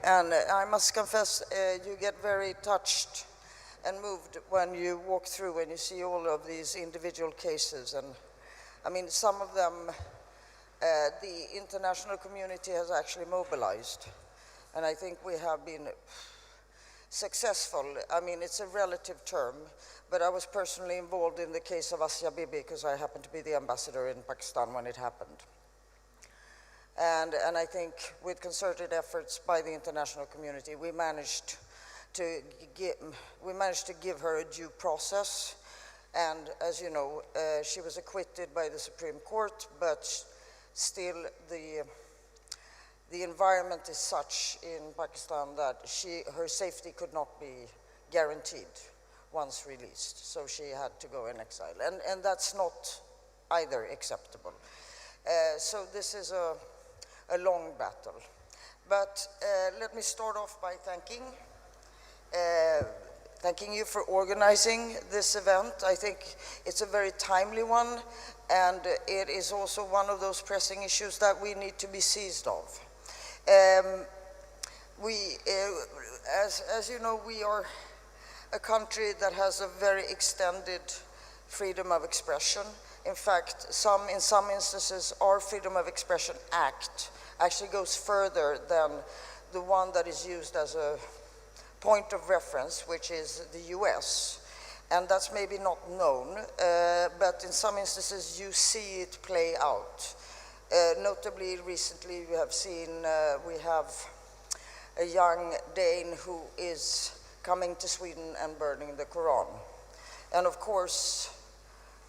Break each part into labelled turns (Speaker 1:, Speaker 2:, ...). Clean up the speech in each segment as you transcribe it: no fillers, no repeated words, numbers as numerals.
Speaker 1: And I must confess, you get very touched and moved when you walk through and you see all of these individual cases. And I mean, some of them, the international community has actually mobilized. And I think we have been successful. I mean, it's a relative term, but I was personally involved in the case of Asia Bibi because I happened to be the ambassador in Pakistan when it happened. And I think with concerted efforts by the international community, we managed to give her a due process. And as you know, she was acquitted by the Supreme Court, but still the environment is such in Pakistan that her safety could not be guaranteed once released. So she had to go in exile. And that's not either acceptable. So this is a long battle. But let me start off by thanking you for organizing this event. I think it's a very timely one, and it is also one of those pressing issues that we need to be seized of. As you know, we are a country that has a very extended freedom of expression. In fact, in some instances, our Freedom of Expression Act actually goes further than the one that is used as a point of reference, which is the US. And that's maybe not known, but in some instances you see it play out. Notably, recently we have a young Dane who is coming to Sweden and burning the Quran. And of course,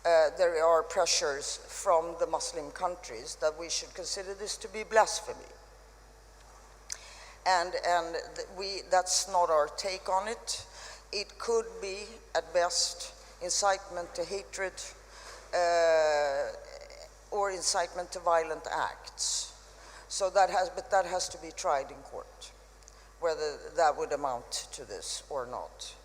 Speaker 1: there are pressures from the Muslim countries that we should consider this to be blasphemy. And that's not our take on it. It could be, at best, incitement to hatred, or incitement to violent acts. So that has to be tried in court, whether that would amount to this or not.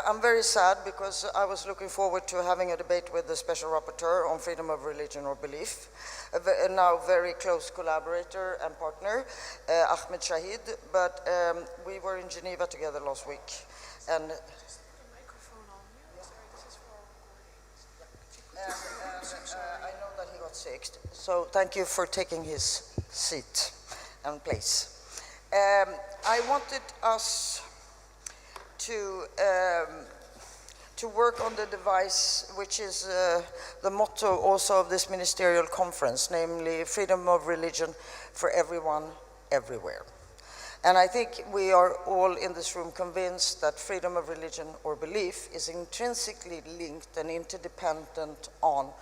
Speaker 1: I'm very sad because I was looking forward to having a debate with the Special Rapporteur on freedom of religion or belief, a now very close collaborator and partner, Ahmed Shahid, but we were in Geneva together last week. And I know that he got sick, so thank you for taking his seat and place. I wanted us to work on the device, which is the motto also of this ministerial conference, namely freedom of religion for everyone, everywhere. And I think we are all in this room convinced that freedom of religion or belief is intrinsically linked and interdependent on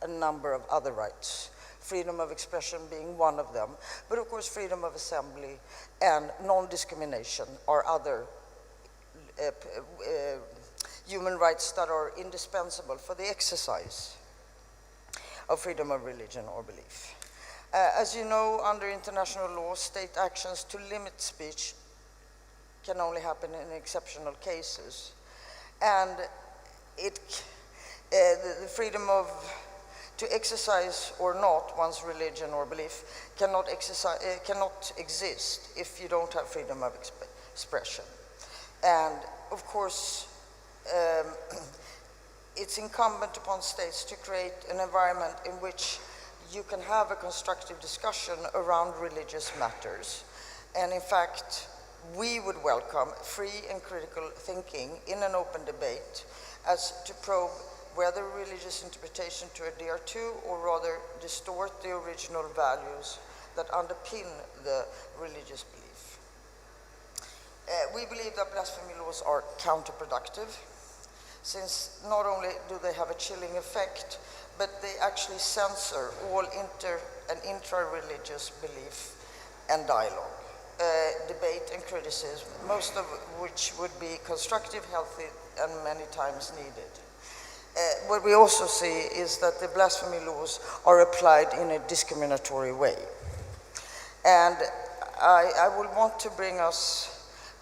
Speaker 1: a number of other rights, freedom of expression being one of them, but of course freedom of assembly and non-discrimination are other human rights that are indispensable for the exercise of freedom of religion or belief. As you know, under international law, state actions to limit speech can only happen in exceptional cases. And the freedom to exercise or not one's religion or belief cannot exist if you don't have freedom of expression. And of course, it's incumbent upon states to create an environment in which you can have a constructive discussion around religious matters. And in fact, we would welcome free and critical thinking in an open debate as to probe whether religious interpretation to adhere to or rather distort the original values that underpin the religious belief. We believe that blasphemy laws are counterproductive, since not only do they have a chilling effect, but they actually censor all inter- and intra-religious belief and dialogue, debate and criticism, most of which would be constructive, healthy, and many times needed. What we also see is that the blasphemy laws are applied in a discriminatory way. And I would want to bring us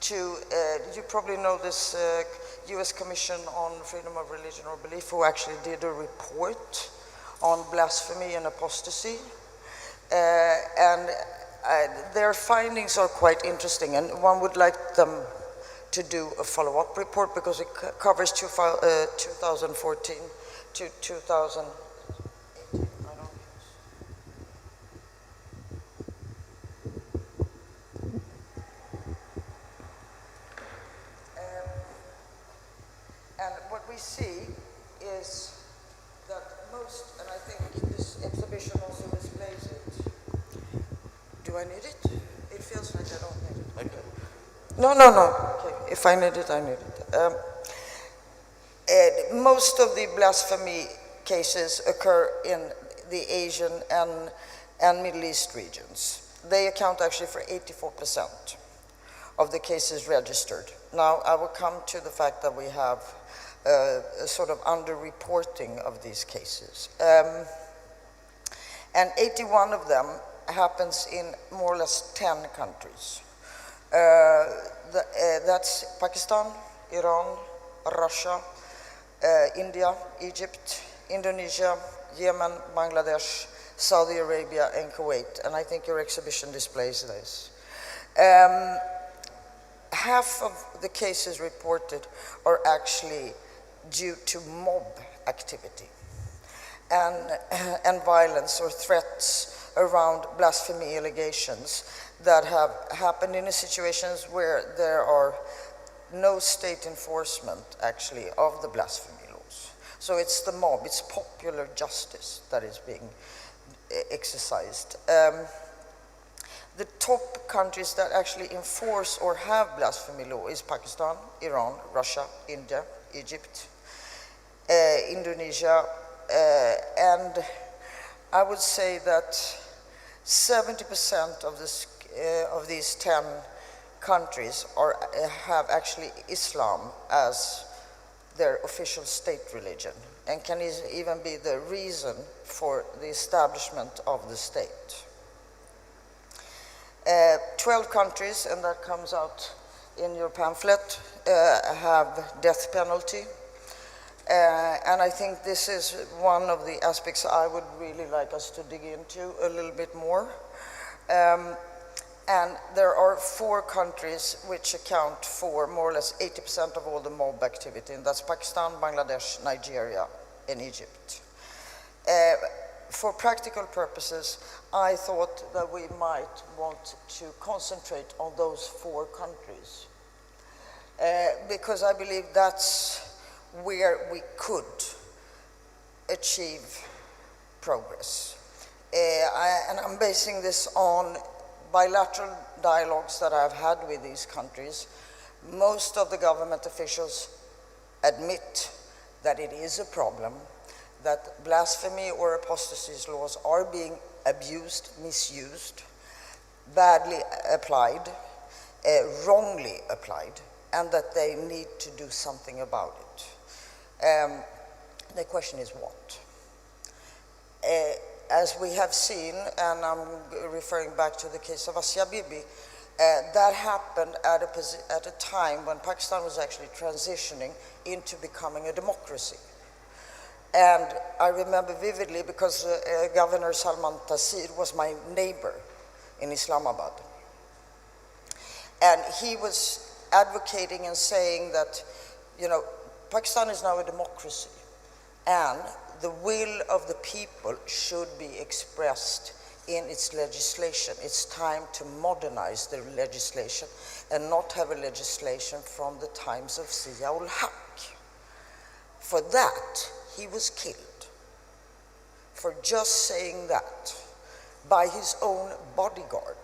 Speaker 1: to, you probably know this US Commission on Freedom of Religion or Belief, who actually did a report on blasphemy and apostasy. And their findings are quite interesting, and one would like them to do a follow-up report because it covers 2014 to 2000. And what we see is that most, and I think this exhibition also displays it. Do I need it? It feels like I don't need it. Okay. No. Okay. If I need it, I need it. Most of the blasphemy cases occur in the Asian and Middle East regions. They account actually for 84% of the cases registered. Now, I will come to the fact that we have a sort of underreporting of these cases. And 81 of them happens in more or less 10 countries. That's Pakistan, Iran, Russia, India, Egypt, Indonesia, Yemen, Bangladesh, Saudi Arabia, and Kuwait. And I think your exhibition displays this. Half of the cases reported are actually due to mob activity and violence or threats around blasphemy allegations that have happened in situations where there are no state enforcement actually of the blasphemy laws. So it's the mob, it's popular justice that is being exercised. The top countries that actually enforce or have blasphemy law is Pakistan, Iran, Russia, India, Egypt, Indonesia, and I would say that 70% of these 10 countries have actually Islam as their official state religion and can even be the reason for the establishment of the state. 12 countries, and that comes out in your pamphlet, have death penalty. And I think this is one of the aspects I would really like us to dig into a little bit more. And there are 4 countries which account for more or less 80% of all the mob activity, and that's Pakistan, Bangladesh, Nigeria, and Egypt. For practical purposes, I thought that we might want to concentrate on those 4 countries because I believe that's where we could achieve progress. And I'm basing this on bilateral dialogues that I've had with these countries. Most of the government officials admit that it is a problem, that blasphemy or apostasy laws are being abused, misused, badly applied, wrongly applied, and that they need to do something about it. The question is what? As we have seen, and I'm referring back to the case of Asia Bibi, that happened at a time when Pakistan was actually transitioning into becoming a democracy. And I remember vividly because Governor Salman Taseer was my neighbor in Islamabad. And he was advocating and saying that, you know, Pakistan is now a democracy and the will of the people should be expressed in its legislation. It's time to modernize the legislation and not have a legislation from the times of Zia-ul Haq. For that, he was killed. For just saying that by his own bodyguard.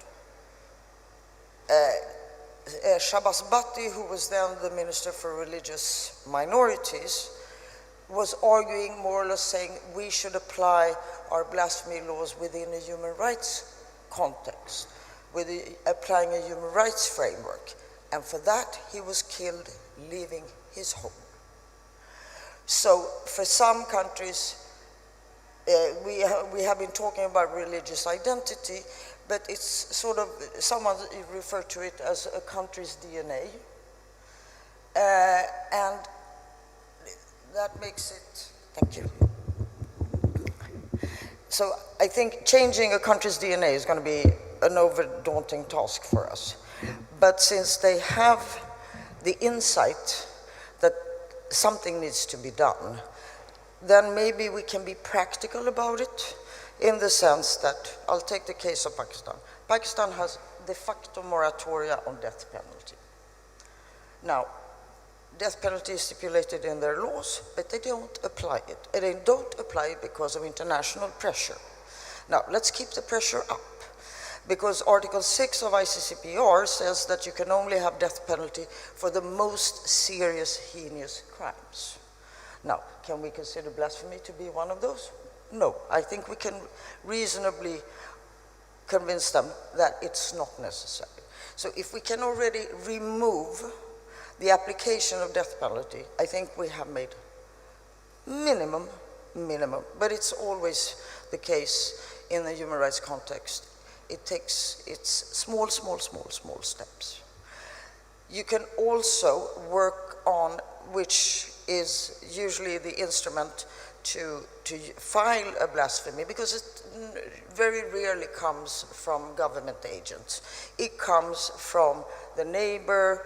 Speaker 1: Shabazz Bhatti, who was then the Minister for Religious Minorities, was arguing more or less saying we should apply our blasphemy laws within a human rights context, with applying a human rights framework. And for that, he was killed leaving his home. So for some countries, we have been talking about religious identity, but it's sort of, someone referred to it as a country's DNA. And that makes it, thank you. So I think changing a country's DNA is going to be an over-daunting task for us. But since they have the insight that something needs to be done, then maybe we can be practical about it in the sense that, I'll take the case of Pakistan. Pakistan has de facto moratoria on death penalty. Now, death penalty is stipulated in their laws, but they don't apply it. And they don't apply it because of international pressure. Now, let's keep the pressure up, because Article 6 of ICCPR says that you can only have death penalty for the most serious, heinous crimes. Now, can we consider blasphemy to be one of those? No, I think we can reasonably convince them that it's not necessary. So if we can already remove the application of death penalty, I think we have made minimum, but it's always the case in the human rights context. It's small steps. You can also work on, which is usually the instrument to file a blasphemy, because it very rarely comes from government agents. It comes from the neighbor,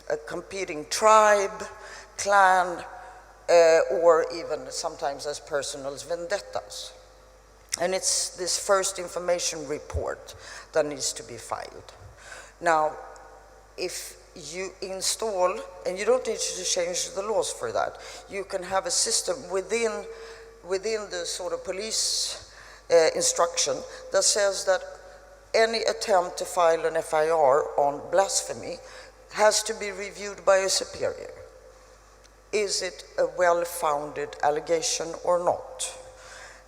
Speaker 1: a competing tribe, clan, or even sometimes as personal vendettas. And it's this first information report that needs to be filed. Now, if you install, and you don't need to change the laws for that, you can have a system within the sort of police instruction that says that any attempt to file an FIR on blasphemy has to be reviewed by a superior. Is it a well-founded allegation or not?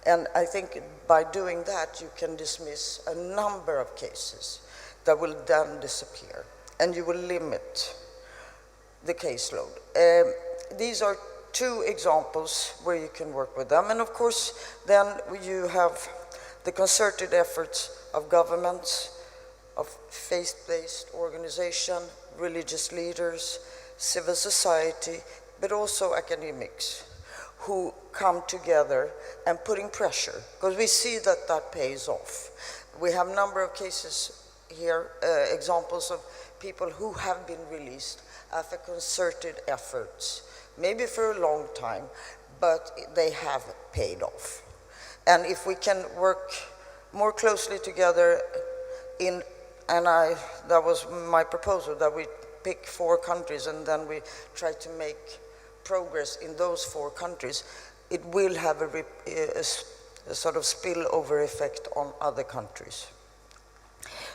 Speaker 1: And I think by doing that, you can dismiss a number of cases that will then disappear, and you will limit the caseload. These are two examples where you can work with them. And of course, then you have the concerted efforts of governments, of faith-based organization, religious leaders, civil society, but also academics, who come together and putting pressure, because we see that that pays off. We have a number of cases here, examples of people who have been released after concerted efforts, maybe for a long time, but they have paid off. And if we can work more closely together that was my proposal, that we pick 4 countries and then we try to make progress in those 4 countries, it will have a sort of spillover effect on other countries.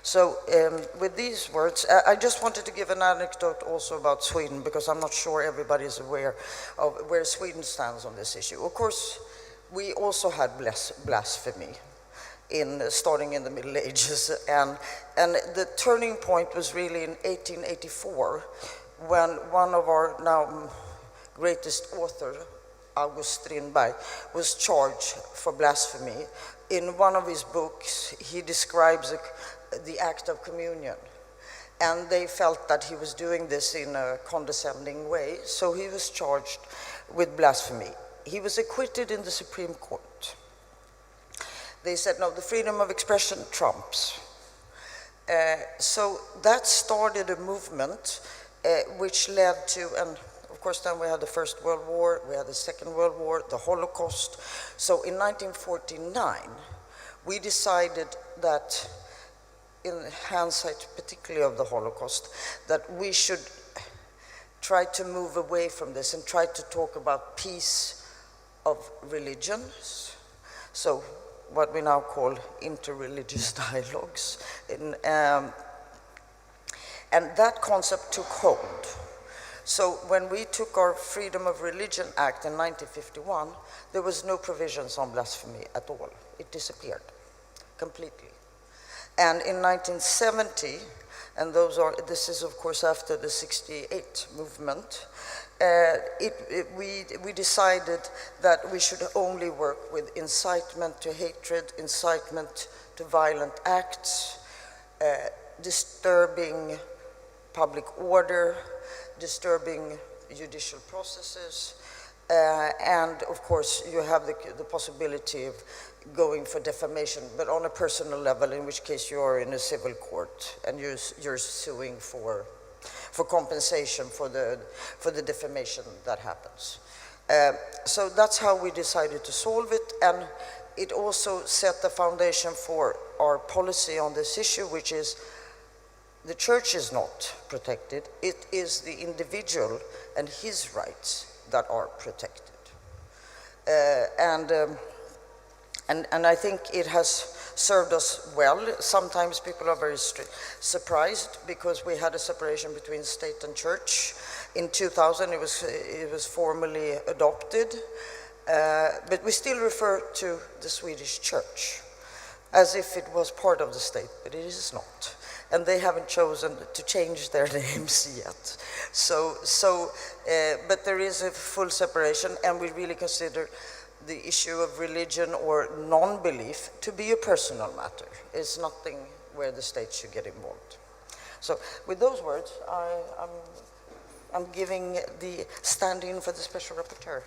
Speaker 1: So with these words, I just wanted to give an anecdote also about Sweden, because I'm not sure everybody is aware of where Sweden stands on this issue. Of course, we also had blasphemy starting in the Middle Ages, and the turning point was really in 1884, when one of our now greatest author, August Strindberg, was charged for blasphemy. In one of his books, he describes the act of communion, and they felt that he was doing this in a condescending way, so he was charged with blasphemy. He was acquitted in the Supreme Court. They said, no, the freedom of expression trumps. So that started a movement which led to, and of course then we had the First World War, we had the Second World War, the Holocaust. So in 1949, we decided that, in hindsight particularly of the Holocaust, that we should try to move away from this and try to talk about peace of religions. So what we now call interreligious dialogues. And that concept took hold. So when we took our Freedom of Religion Act in 1951, there was no provisions on blasphemy at all. It disappeared completely. And in 1970, and this is of course after the '68 movement, we decided that we should only work with incitement to hatred, incitement to violent acts, disturbing public order, disturbing judicial processes, and of course you have the possibility of going for defamation, but on a personal level, in which case you are in a civil court and you're suing for compensation for the defamation that happens. So that's how we decided to solve it, and it also set the foundation for our policy on this issue, which is the church is not protected, it is the individual and his rights that are protected. And I think it has served us well. Sometimes people are very surprised because we had a separation between state and church. In 2000 it was formally adopted, but we still refer to the Swedish church as if it was part of the state, but it is not. And they haven't chosen to change their names yet. But there is a full separation, and we really consider the issue of religion or non-belief to be a personal matter. It's nothing where the state should get involved. So with those words, I'm giving the stand-in for the Special Rapporteur.